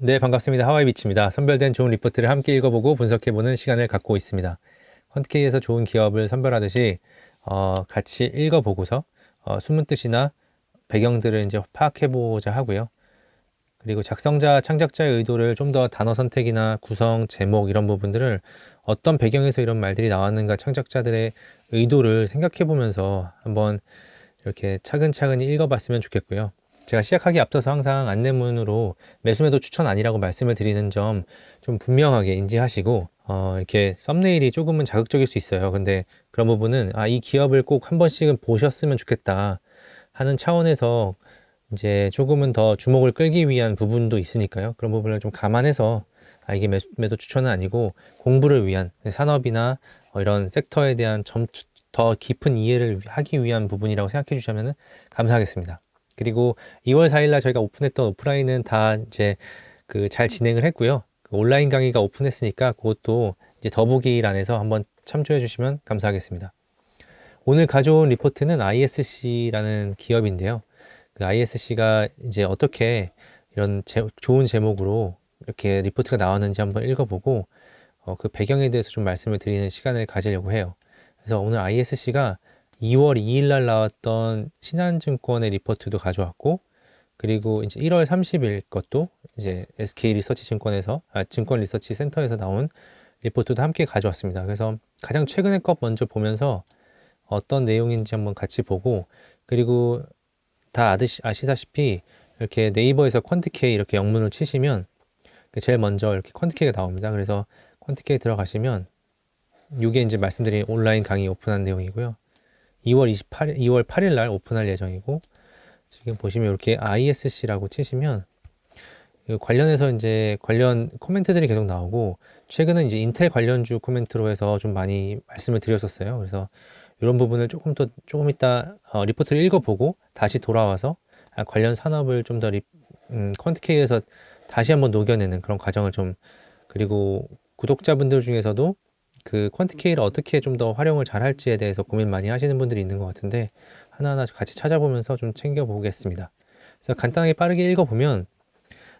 네, 반갑습니다. 하와이비치입니다. 선별된 좋은 리포트를 함께 읽어보고 분석해보는 시간을 갖고 있습니다. 퀀트K에서 좋은 기업을 선별하듯이 같이 읽어보고서 숨은 뜻이나 배경들을 이제 파악해보자 하고요. 그리고 작성자, 창작자의 의도를 좀 더 단어 선택이나 구성, 제목 이런 부분들을 어떤 배경에서 이런 말들이 나왔는가 창작자들의 의도를 생각해보면서 한번 이렇게 차근차근히 읽어봤으면 좋겠고요. 제가 시작하기 앞서서 항상 안내문으로 매수매도 추천 아니라고 말씀을 드리는 점 좀 분명하게 인지하시고 이렇게 썸네일이 조금은 자극적일 수 있어요. 근데 그런 부분은 이 기업을 꼭 한 번씩은 보셨으면 좋겠다 하는 차원에서 이제 조금은 더 주목을 끌기 위한 부분도 있으니까요. 그런 부분을 좀 감안해서 이게 매도 추천은 아니고 공부를 위한 산업이나 이런 섹터에 대한 더 깊은 이해를 하기 위한 부분이라고 생각해 주시면 감사하겠습니다. 그리고 2월 4일 날 저희가 오픈했던 오프라인은 다 이제 잘 진행을 했고요. 온라인 강의가 오픈했으니까 그것도 이제 더보기란에서 한번 참조해 주시면 감사하겠습니다. 오늘 가져온 리포트는 ISC라는 기업인데요. 그 ISC가 이제 어떻게 이런 좋은 제목으로 이렇게 리포트가 나왔는지 한번 읽어보고 그 배경에 대해서 좀 말씀을 드리는 시간을 가지려고 해요. 그래서 오늘 ISC가 2월 2일 날 나왔던 신한증권의 리포트도 가져왔고, 그리고 이제 1월 30일 것도 이제 SK 리서치 증권에서 증권 리서치 센터에서 나온 리포트도 함께 가져왔습니다. 그래서 가장 최근의 것 먼저 보면서 어떤 내용인지 한번 같이 보고, 그리고 다 아시다시피 이렇게 네이버에서 퀀트K 이렇게 영문을 치시면 제일 먼저 이렇게 퀀트K가 나옵니다. 그래서 퀀트K 들어가시면 이게 이제 말씀드린 온라인 강의 오픈한 내용이고요. 2월 8일 날 오픈할 예정이고, 지금 보시면 이렇게 ISC라고 치시면 관련해서 이제 관련 코멘트들이 계속 나오고, 최근은 이제 인텔 관련주 코멘트로 해서 좀 많이 말씀을 드렸었어요. 그래서 이런 부분을 조금 이따 리포트를 읽어보고 다시 돌아와서 관련 산업을 좀 더 퀀트K에서 다시 한번 녹여내는 그런 과정을 좀, 그리고 구독자분들 중에서도 그 퀀트K를 어떻게 좀 더 활용을 잘 할지에 대해서 고민 많이 하시는 분들이 있는 것 같은데 하나하나 같이 찾아보면서 좀 챙겨보겠습니다. 그래서 간단하게 빠르게 읽어보면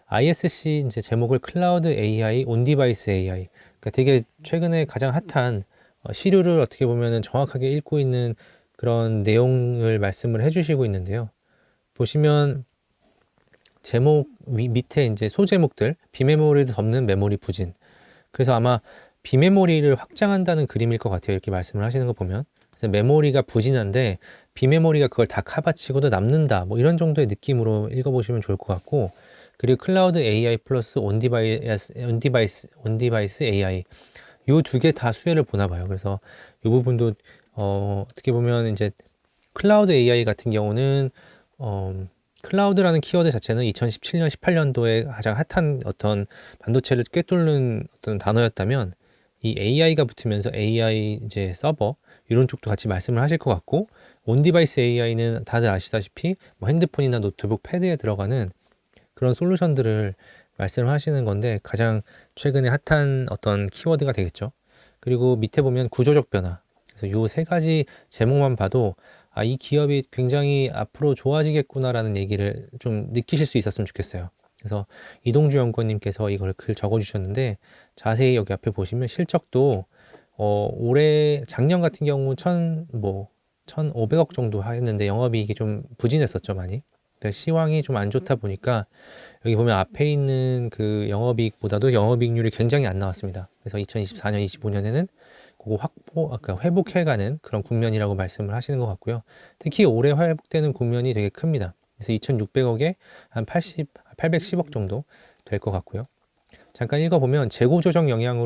ISC 이제 제목을 클라우드 AI, 온디바이스 AI, 그러니까 되게 최근에 가장 핫한 시류를 어떻게 보면은 정확하게 읽고 있는 그런 내용을 말씀을 해주시고 있는데요. 보시면 제목 밑에 이제 소제목들, 비메모리를 덮는 메모리 부진. 그래서 아마 비메모리를 확장한다는 그림일 것 같아요. 이렇게 말씀을 하시는 거 보면. 그래서 메모리가 부진한데 비메모리가 그걸 다 카바치고도 남는다. 뭐 이런 정도의 느낌으로 읽어보시면 좋을 것 같고, 그리고 클라우드 AI 플러스 온디바이스 AI 요 두 개 다 수혜를 보나 봐요. 그래서 이 부분도 어떻게 보면 이제 클라우드 AI 같은 경우는 클라우드라는 키워드 자체는 2017년, 18년도에 가장 핫한 어떤 반도체를 꿰뚫는 어떤 단어였다면, 이 AI가 붙으면서 AI 이제 서버 이런 쪽도 같이 말씀을 하실 것 같고, 온디바이스 AI는 다들 아시다시피 뭐 핸드폰이나 노트북, 패드에 들어가는 그런 솔루션들을 말씀을 하시는 건데 가장 최근에 핫한 어떤 키워드가 되겠죠. 그리고 밑에 보면 구조적 변화. 그래서 요 세 가지 제목만 봐도 이 기업이 굉장히 앞으로 좋아지겠구나라는 얘기를 좀 느끼실 수 있었으면 좋겠어요. 그래서 이동주 연구원님께서 이걸 글 적어주셨는데, 자세히 여기 앞에 보시면 실적도 올해 작년 같은 경우 1,500억 정도 했는데 영업이익이 좀 부진했었죠, 많이. 시황이 좀 안 좋다 보니까 여기 보면 앞에 있는 그 영업이익보다도 영업이익률이 굉장히 안 나왔습니다. 그래서 2024년, 25년에는 그거 회복해가는 그런 국면이라고 말씀을 하시는 것 같고요. 특히 올해 회복되는 국면이 되게 큽니다. 그래서 2,600억에 한 810억 정도 될 것 같고요. 잠깐 읽어보면 재고 조정 영향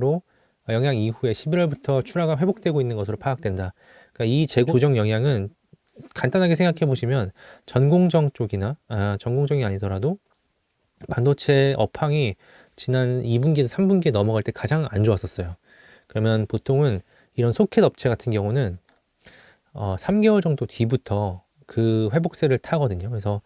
이후에 11월부터 출하가 회복되고 있는 것으로 파악된다. 그러니까 이 재고 조정 영향은 간단하게 생각해 보시면 전공정 쪽이나 전공정이 아니더라도 반도체 업황이 지난 2분기에서 3분기에 넘어갈 때 가장 안 좋았었어요. 그러면 보통은 이런 소켓 업체 같은 경우는 3개월 정도 뒤부터 그 회복세를 타거든요. 그래서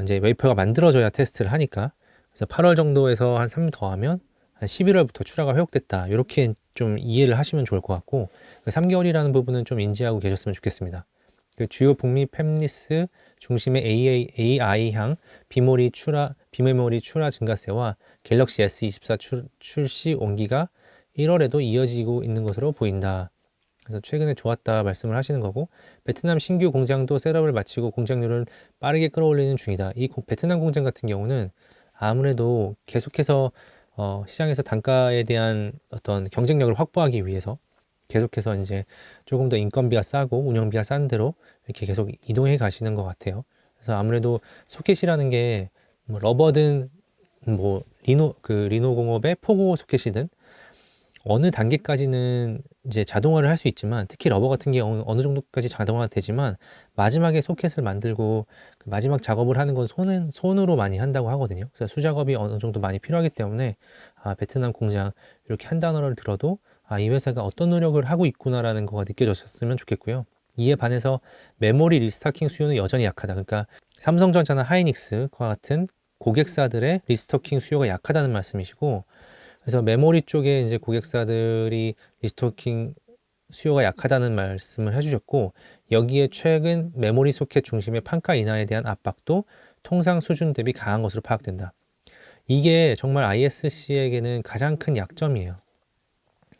이제 웨이퍼가 만들어져야 테스트를 하니까, 그래서 8월 정도에서 한 3 더하면 한 11월부터 출하가 회복됐다. 이렇게 좀 이해를 하시면 좋을 것 같고, 그 3개월이라는 부분은 좀 인지하고 계셨으면 좋겠습니다. 그 주요 북미 팹리스 중심의 AI향 비메모리 출하 증가세와 갤럭시 S24 출시 온기가 1월에도 이어지고 있는 것으로 보인다. 그래서 최근에 좋았다 말씀을 하시는 거고, 베트남 신규 공장도 셋업을 마치고 공장률을 빠르게 끌어올리는 중이다. 이 베트남 공장 같은 경우는 아무래도 계속해서 시장에서 단가에 대한 어떤 경쟁력을 확보하기 위해서 계속해서 이제 조금 더 인건비가 싸고 운영비가 싼 데로 이렇게 계속 이동해 가시는 것 같아요. 그래서 아무래도 소켓이라는 게 뭐 러버든 뭐 리노 공업의 포고 소켓이든 어느 단계까지는 이제 자동화를 할 수 있지만, 특히 러버 같은 게 어느 정도까지 자동화가 되지만 마지막에 소켓을 만들고 그 마지막 작업을 하는 건 손으로 많이 한다고 하거든요. 그래서 수작업이 어느 정도 많이 필요하기 때문에 베트남 공장 이렇게 한 단어를 들어도 이 회사가 어떤 노력을 하고 있구나라는 거가 느껴졌으면 좋겠고요. 이에 반해서 메모리 리스타킹 수요는 여전히 약하다. 그러니까 삼성전자나 하이닉스와 같은 고객사들의 리스토킹 수요가 약하다는 말씀이시고, 그래서 메모리 쪽에 이제 고객사들이 리스토킹 수요가 약하다는 말씀을 해주셨고, 여기에 최근 메모리 소켓 중심의 판가 인하에 대한 압박도 통상 수준 대비 강한 것으로 파악된다. 이게 정말 ISC에게는 가장 큰 약점이에요.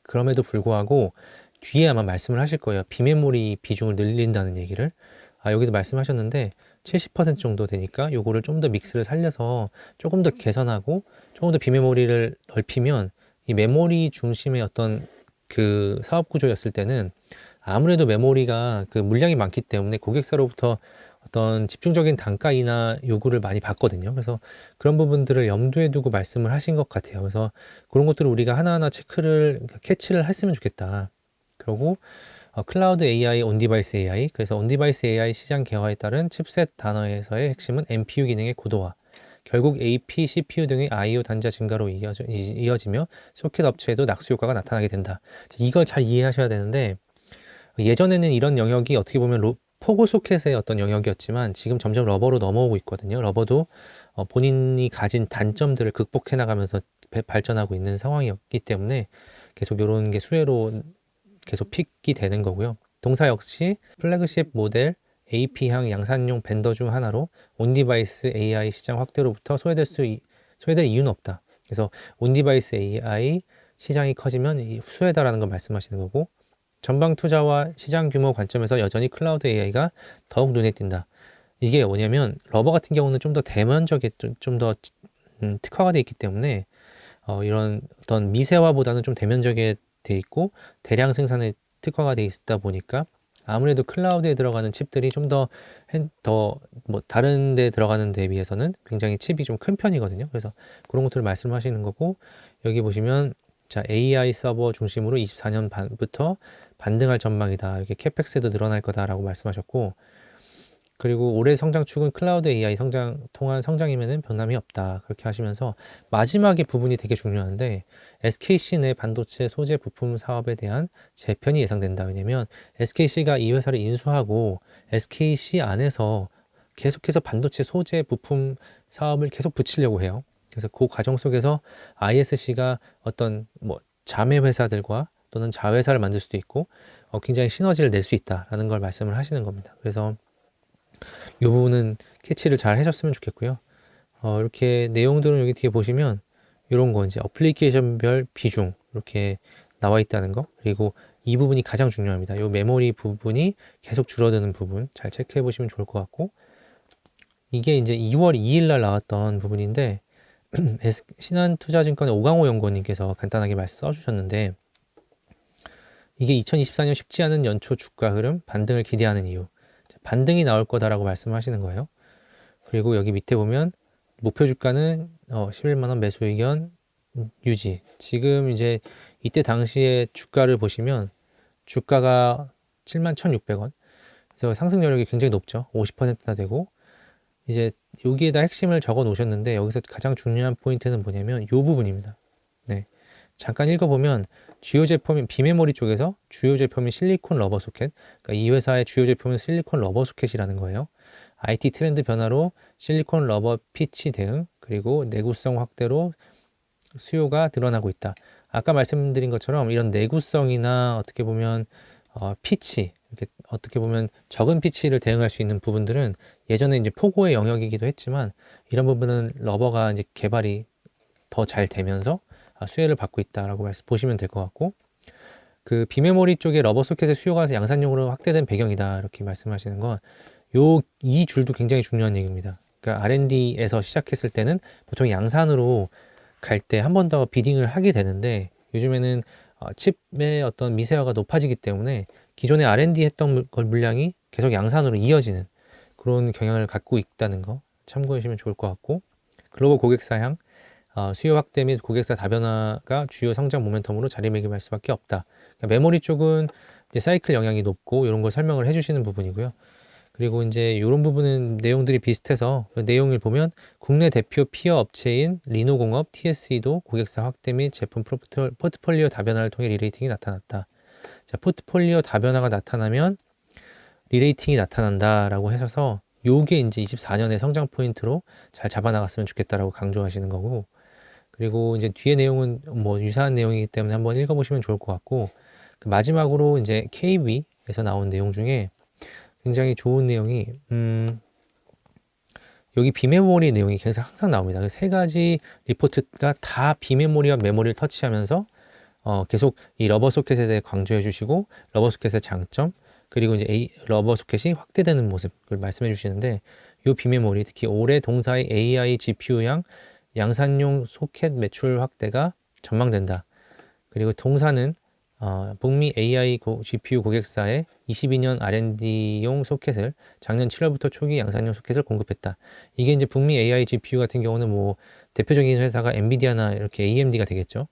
그럼에도 불구하고 뒤에 아마 말씀을 하실 거예요. 비메모리 비중을 늘린다는 얘기를. 여기도 말씀하셨는데 70% 정도 되니까 요거를 좀 더 믹스를 살려서 조금 더 개선하고 조금 더 비메모리를 넓히면 이 메모리 중심의 어떤 그 사업 구조였을 때는 아무래도 메모리가 그 물량이 많기 때문에 고객사로부터 어떤 집중적인 단가 인하 요구를 많이 받거든요. 그래서 그런 부분들을 염두에 두고 말씀을 하신 것 같아요. 그래서 그런 것들을 우리가 하나하나 캐치를 했으면 좋겠다. 그리고 클라우드 AI, 온디바이스 AI. 그래서 온디바이스 AI 시장 개화에 따른 칩셋 단어에서의 핵심은 NPU 기능의 고도화. 결국 AP, CPU 등의 I/O 단자 증가로 이어지며 소켓 업체에도 낙수 효과가 나타나게 된다. 이걸 잘 이해하셔야 되는데, 예전에는 이런 영역이 어떻게 보면 포고 소켓의 어떤 영역이었지만 지금 점점 러버로 넘어오고 있거든요. 러버도 본인이 가진 단점들을 극복해 나가면서 발전하고 있는 상황이었기 때문에 계속 이런 게 수혜로 계속 픽이 되는 거고요. 동사 역시 플래그십 모델 AP향 양산용 벤더 중 하나로 온디바이스 AI 시장 확대로부터 소외될 이유는 없다. 그래서 온디바이스 AI 시장이 커지면 수혜다라는 걸 말씀하시는 거고, 전방 투자와 시장 규모 관점에서 여전히 클라우드 AI가 더욱 눈에 띈다. 이게 뭐냐면 러버 같은 경우는 좀 더 대면적에 좀 더 특화가 되어 있기 때문에 이런 어떤 미세화보다는 좀 대면적에 돼 있고 대량 생산에 특화가 돼 있다 보니까 아무래도 클라우드에 들어가는 칩들이 좀 더 뭐 다른 데 들어가는 데 비해서는 굉장히 칩이 좀 큰 편이거든요. 그래서 그런 것들을 말씀하시는 거고, 여기 보시면 자, AI 서버 중심으로 24년 반부터 반등할 전망이다. 이렇게 캐펙스도 늘어날 거다라고 말씀하셨고, 그리고 올해 성장축은 클라우드 AI 통한 성장이면은 변함이 없다. 그렇게 하시면서 마지막에 부분이 되게 중요한데, SKC 내 반도체 소재 부품 사업에 대한 재편이 예상된다. 왜냐면 SKC가 이 회사를 인수하고 SKC 안에서 계속해서 반도체 소재 부품 사업을 계속 붙이려고 해요. 그래서 그 과정 속에서 ISC가 어떤 뭐 자매 회사들과 또는 자회사를 만들 수도 있고 굉장히 시너지를 낼 수 있다라는 걸 말씀을 하시는 겁니다. 그래서 이 부분은 캐치를 잘 하셨으면 좋겠고요. 이렇게 내용들은 여기 뒤에 보시면 이런 거 이제 어플리케이션별 비중 이렇게 나와 있다는 거, 그리고 이 부분이 가장 중요합니다. 이 메모리 부분이 계속 줄어드는 부분 잘 체크해 보시면 좋을 것 같고, 이게 이제 2월 2일 날 나왔던 부분인데 신한투자증권의 오강호 연구원님께서 간단하게 말씀 써주셨는데, 이게 2024년 쉽지 않은 연초 주가 흐름 반등을 기대하는 이유, 반등이 나올 거다라고 말씀하시는 거예요. 그리고 여기 밑에 보면 목표 주가는 11만원 매수 의견 유지. 지금 이제 이때 당시에 주가를 보시면 주가가 71,600원. 그래서 상승 여력이 굉장히 높죠. 50%나 되고, 이제 여기에다 핵심을 적어 놓으셨는데 여기서 가장 중요한 포인트는 뭐냐면 이 부분입니다. 네. 잠깐 읽어보면 주요 제품인 비메모리 쪽에서 주요 제품인 실리콘 러버 소켓, 그러니까 이 회사의 주요 제품은 실리콘 러버 소켓이라는 거예요. IT 트렌드 변화로 실리콘 러버 피치 대응, 그리고 내구성 확대로 수요가 드러나고 있다. 아까 말씀드린 것처럼 이런 내구성이나 어떻게 보면 피치, 이렇게 어떻게 보면 적은 피치를 대응할 수 있는 부분들은 예전에 이제 포고의 영역이기도 했지만 이런 부분은 러버가 이제 개발이 더 잘 되면서 수혜를 받고 있다라고 보시면 될 것 같고, 그 비메모리 쪽에 러버 소켓의 수요가 양산용으로 확대된 배경이다 이렇게 말씀하시는 건 이 줄도 굉장히 중요한 얘기입니다. 그러니까 R&D에서 시작했을 때는 보통 양산으로 갈 때 한 번 더 비딩을 하게 되는데, 요즘에는 칩의 어떤 미세화가 높아지기 때문에 기존에 R&D 했던 물량이 계속 양산으로 이어지는 그런 경향을 갖고 있다는 거 참고해 주시면 좋을 것 같고, 글로벌 고객사 향 수요 확대 및 고객사 다변화가 주요 성장 모멘텀으로 자리매김할 수밖에 없다. 그러니까 메모리 쪽은 이제 사이클 영향이 높고 이런 걸 설명을 해주시는 부분이고요. 그리고 이제 이런 부분은 내용들이 비슷해서 그 내용을 보면 국내 대표 피어 업체인 리노공업, TSE도 고객사 확대 및 제품 포트폴리오 다변화를 통해 리레이팅이 나타났다. 자, 포트폴리오 다변화가 나타나면 리레이팅이 나타난다라고 하셔서 요게 이제 24년의 성장 포인트로 잘 잡아나갔으면 좋겠다라고 강조하시는 거고, 그리고 이제 뒤에 내용은 뭐 유사한 내용이기 때문에 한번 읽어보시면 좋을 것 같고, 그 마지막으로 이제 KB에서 나온 내용 중에 굉장히 좋은 내용이 여기 비메모리 내용이 굉장히 항상 나옵니다. 세 가지 리포트가 다 비메모리와 메모리를 터치하면서 계속 이 러버 소켓에 대해 강조해 주시고, 러버 소켓의 장점, 그리고 이제 러버 소켓이 확대되는 모습을 말씀해 주시는데, 이 비메모리 특히 올해 동사의 AI GPU향 양산용 소켓 매출 확대가 전망된다. 그리고 동사는 북미 AI GPU 고객사에 22년 R&D용 소켓을 작년 7월부터 초기 양산용 소켓을 공급했다. 이게 이제 북미 AI GPU 같은 경우는 뭐 대표적인 회사가 엔비디아나 이렇게 AMD가 되겠죠.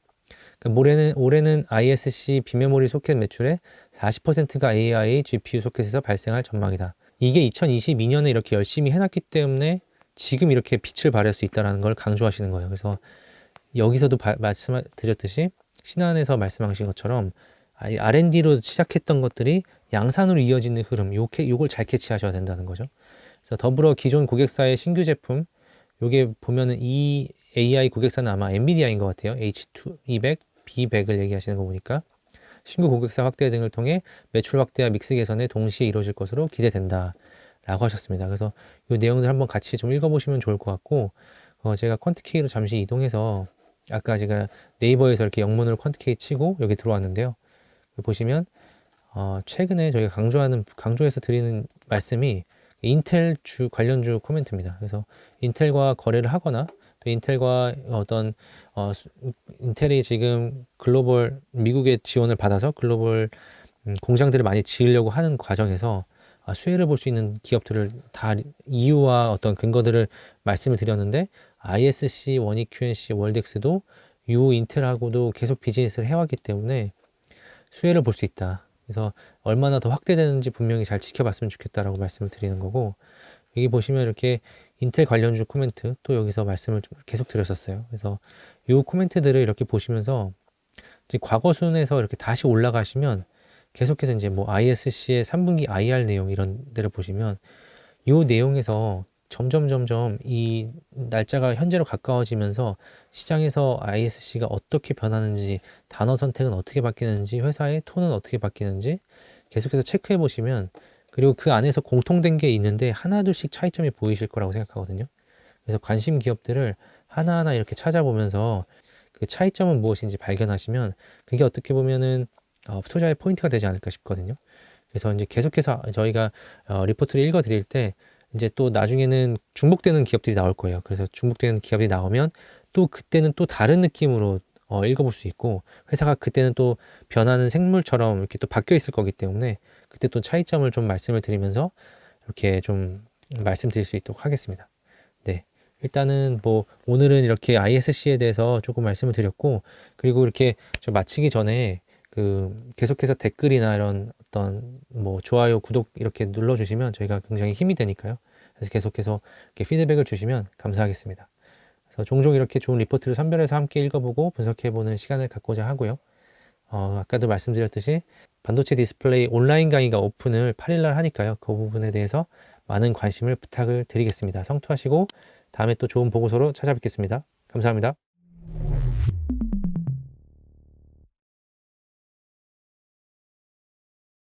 그러니까 올해는 ISC 비메모리 소켓 매출의 40%가 AI GPU 소켓에서 발생할 전망이다. 이게 2022년에 이렇게 열심히 해놨기 때문에 지금 이렇게 빛을 발할 수 있다는 걸 강조하시는 거예요. 그래서 여기서도 말씀드렸듯이 신한에서 말씀하신 것처럼 R&D로 시작했던 것들이 양산으로 이어지는 흐름, 요걸 잘 캐치하셔야 된다는 거죠. 그래서 더불어 기존 고객사의 신규 제품, 요게 보면은 이 AI 고객사는 아마 엔비디아인 것 같아요. H200, B100을 얘기하시는 거 보니까 신규 고객사 확대 등을 통해 매출 확대와 믹스 개선에 동시에 이루어질 것으로 기대된다 라고 하셨습니다. 그래서 이 내용들 한번 같이 좀 읽어보시면 좋을 것 같고, 제가 퀀트K로 잠시 이동해서 아까 제가 네이버에서 이렇게 영문으로 퀀트K 치고 여기 들어왔는데요. 보시면 최근에 저희가 강조해서 드리는 말씀이 인텔 관련주 코멘트입니다. 그래서 인텔과 거래를 하거나 또 인텔과 인텔이 지금 글로벌 미국의 지원을 받아서 글로벌 공장들을 많이 지으려고 하는 과정에서 수혜를 볼 수 있는 기업들을 다 이유와 어떤 근거들을 말씀을 드렸는데, ISC, 원익 QNC, 월덱스도 요 인텔하고도 계속 비즈니스를 해왔기 때문에 수혜를 볼 수 있다. 그래서 얼마나 더 확대되는지 분명히 잘 지켜봤으면 좋겠다라고 말씀을 드리는 거고, 여기 보시면 이렇게 인텔 관련주 코멘트 또 여기서 말씀을 좀 계속 드렸었어요. 그래서 요 코멘트들을 이렇게 보시면서 이제 과거 순에서 이렇게 다시 올라가시면 계속해서 이제 뭐 ISC의 3분기 IR 내용 이런 데를 보시면 요 내용에서 점점 이 날짜가 현재로 가까워지면서 시장에서 ISC가 어떻게 변하는지, 단어 선택은 어떻게 바뀌는지, 회사의 톤은 어떻게 바뀌는지 계속해서 체크해 보시면, 그리고 그 안에서 공통된 게 있는데 하나둘씩 차이점이 보이실 거라고 생각하거든요. 그래서 관심 기업들을 하나하나 이렇게 찾아보면서 그 차이점은 무엇인지 발견하시면 그게 어떻게 보면은 투자의 포인트가 되지 않을까 싶거든요. 그래서 이제 계속해서 저희가 리포트를 읽어 드릴 때 이제 또 나중에는 중복되는 기업들이 나올 거예요. 그래서 중복되는 기업이 나오면 또 그때는 또 다른 느낌으로 읽어볼 수 있고, 회사가 그때는 또 변하는 생물처럼 이렇게 또 바뀌어 있을 거기 때문에 그때 또 차이점을 좀 말씀을 드리면서 이렇게 좀 말씀드릴 수 있도록 하겠습니다. 네. 일단은 뭐 오늘은 이렇게 ISC에 대해서 조금 말씀을 드렸고, 그리고 이렇게 좀 마치기 전에 계속해서 댓글이나 이런 어떤 뭐 좋아요, 구독 이렇게 눌러주시면 저희가 굉장히 힘이 되니까요. 그래서 계속해서 이렇게 피드백을 주시면 감사하겠습니다. 그래서 종종 이렇게 좋은 리포트를 선별해서 함께 읽어보고 분석해보는 시간을 갖고자 하고요. 아까도 말씀드렸듯이 반도체 디스플레이 온라인 강의가 오픈을 8일날 하니까요. 그 부분에 대해서 많은 관심을 부탁을 드리겠습니다. 성투하시고 다음에 또 좋은 보고서로 찾아뵙겠습니다. 감사합니다.